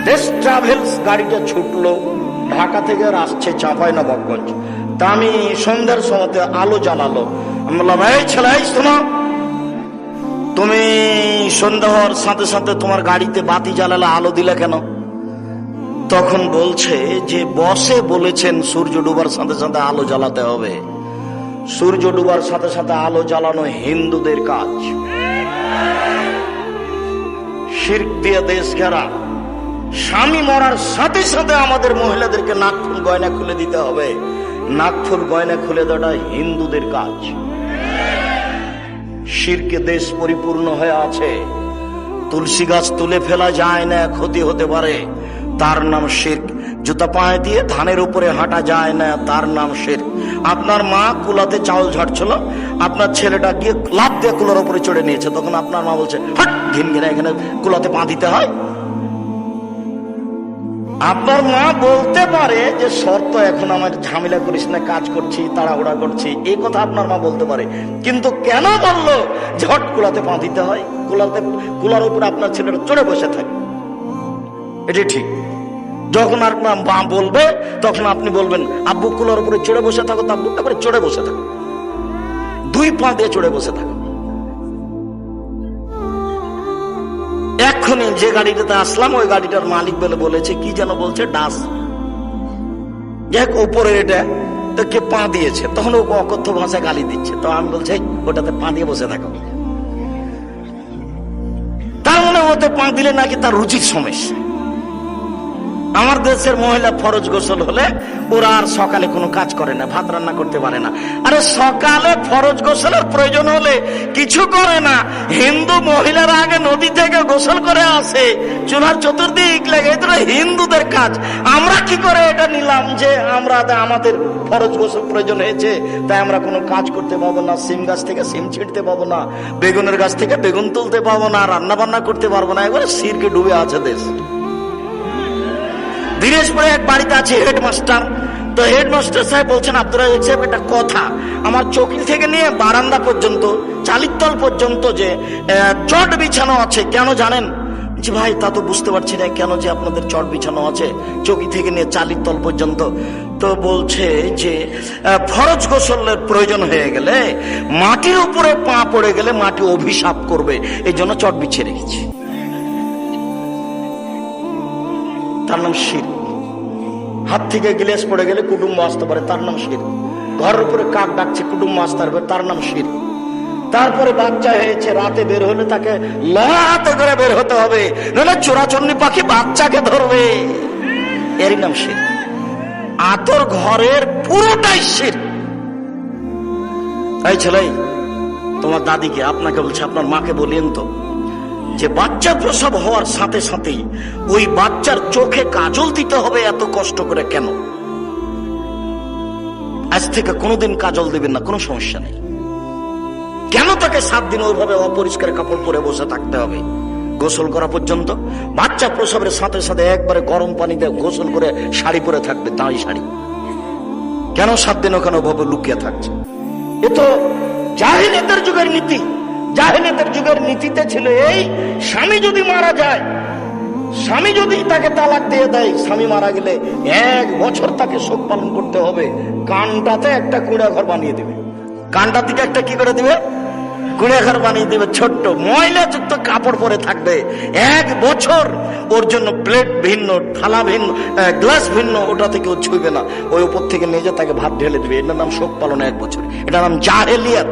দেশ ট্রাভেলস গাড়িটা ছুটলো, ঢাকা থেকে আসছে চাঁপাইনবাবগঞ্জ। তা আমি সন্ধ্যার সময়তে আলো জ্বালালো, আমি বললাম, এই ছেলে, শোনো, তুমি সন্ধ্যা হওয়ার সাথে সাথে তোমার গাড়িতে বাতি জ্বালালে, আলো দিলে কেন? তখন বলছে যে বসে বলেছেন সূর্য ডুবার সাথে সাথে আলো জ্বালাতে হবে। সূর্য ডুবার সাথে সাথে আলো জ্বালানো হিন্দুদের কাজ। শিরক দিয়ে দেশ ঘেরা। স্বামী মরার সাথে সাথে আমাদের মহিলাদেরকে নাকফুল গয়না খুলে দিতে হবে। নাকফুল গয়না খুলে দেওয়াটা হিন্দুদের কাজ। শিরকে দেশ পরিপূর্ণ হয়ে আছে। তুলসী গাছ তুলে ফেলা যায় না, ক্ষতি হতে পারে, তার নাম শিরক। জুতা পায়ে দিয়ে ধানের উপরে হাঁটা যায় না, তার নাম শিরক। আপনার মা কুলাতে চাউল ঝাড়ছিল, আপনার ছেলেটা গিয়ে লাফ দিয়ে কুলার উপরে চড়ে নিয়েছে, তখন আপনার মা বলছে, হাট, ঘিন ঘিনা, এখানে কুলাতে পা দিতে হয়? আপনার মা বলতে পারে যে শর্ত, এখন আমার ঝামেলা করিস না, কাজ করছি, তাড়াহুড়া করছি, এই কথা আপনার মা বলতে পারে। কিন্তু কেন বললো যে হট কুলাতে পা দিতে হয়? কুলার উপরে আপনার ছেলেটা চড়ে বসে থাকে, এটি ঠিক। যখন আর মা বলবে তখন আপনি বলবেন, আব্বু কুলার উপরে চড়ে বসে থাকো, তো আব্বু তারপরে চড়ে বসে থাকো, দুই পা দিয়ে চড়ে বসে থাকো। এক্ষুনি যে গাড়িটাতে আসলাম ওই গাড়িটার মালিক বলেছে, কি যেন বলছে, ডাস, যাক উপরে এটা তো কে পা দিয়েছে, তখন ও অকথ্য ভাষায় গালি দিচ্ছে। তো আমি বলছি, ওটাতে পা দিয়ে বসে থাকো। তার মানে ওতে পা দিলে নাকি তার রুচির সমস্যা। আমার দেশের মহিলা ফরজ গোসল হলে ওরা আর সকালে কোনো কাজ করে না, ভাত রান্না করতে পারে না। আরে সকালে ফরজ গোসলের প্রয়োজন হলে কিছু করে না, হিন্দু মহিলারা আগে নদী থেকে গোসল করে আসে, চুলার চতুর্দিক লেগে, এটা হিন্দুদের কাজ। আমরা কি করে এটা নিলাম যে আমরা আমাদের ফরজ গোসল প্রয়োজন হয়েছে তাই আমরা কোনো কাজ করতে পাবো না, সিম গাছ থেকে সিম ছিঁড়তে পাবো না, বেগুনের গাছ থেকে বেগুন তুলতে পাবো না, রান্না বান্না করতে পারবো না। একবারে শিরকে ডুবে আছে দেশ। দিনাজপুরে এক বাড়িতে আছে হেডমাস্টার। তো হেডমাস্টার সাহেব বলছেন, আব্দুল রাজাক সাহেব, একটা কথা, আমার চৌকি থেকে নিয়ে বারান্দা পর্যন্ত, চালিতল পর্যন্ত যে চট বিছানো আছে, কেন জানেন? যে ভাই, তা তো বুঝতে পারছি না কেন যে আপনাদের চট বিছানো আছে চৌকি থেকে নিয়ে চালিতল পর্যন্ত। তো বলছে যে ফরজ গোসলের প্রয়োজন হয়ে গেলে, মাটির উপরে পা পড়ে গেলে মাটি অভিশাপ করবে, এই জন্য চট বিছিয়ে রেখেছি। তার নাম শিরক। হাত থেকে গ্লাস পড়ে গেলে কুটুম্ব আসতে পারে, তার নাম শিরক। ঘরের উপরে কাক ডাকছে, কুটুম্ব আসতে পারবে, তার নাম শিরক। তারপরে বাচ্চা হয়েছে, রাতে বের হলে তাকে হাতে করে বের হতে হবে, নাহলে চোরাচন্নি পাখি বাচ্চাকে ধরবে, এরই নাম শিরক। আতর ঘরের পুরোটাই শিরক। এই ছেলে, তোমার দাদিকে, আপনাকে বলছে, আপনার মাকে বলিয়েন তো যে বাচ্চা প্রসব হওয়ার সাথে সাথেই ওই বাচ্চার চোখে কাজল দিতে হবে এত কষ্ট করে কেন? আজ থেকে কোনোদিন কাজল দিবেন না, কোনো সমস্যা নেই। কেন তাকে 7 দিন ওইভাবে অপরিষ্কার কাপড় পরে বসে থাকতে হবে গোসল করা পর্যন্ত? বাচ্চা প্রসবের সাথে সাথে একবারে গরম পানিতে গোসল করে শাড়ি পরে থাকবে, তাই শাড়ি। কেন 7 দিন ওখানে ওভাবে লুকিয়ে থাকছে? এ তো জাহিলিয়াতের যুগের নীতি। জাহিলিয়াতের যুগের নীতিতে ছিল এই, স্বামী যদি মারা যায়, স্বামী যদি তাকে তালাক দিয়ে দেয়, স্বামী মারা গেলে 1 বছর তাকে শোক পালন করতে হবে। কানটাতে একটা কুঁড়া ঘর বানিয়ে দেবে, কানটা থেকে একটা কি করে দিবে, কুঁড়া ঘর বানিয়ে দেবে, ছোট্ট ময়লা যুক্ত কাপড় পরে থাকবে 1 বছর। ওর জন্য প্লেট ভিন্ন, থালা ভিন্ন, গ্লাস ভিন্ন, ওটা থেকে ও ছুঁবে না। ওই উপর থেকে নিয়ে যা তাকে ভাত ঢেলে দেবে। এটার নাম শোক পালন 1 বছর। এটার নাম জাহেলিয়াত।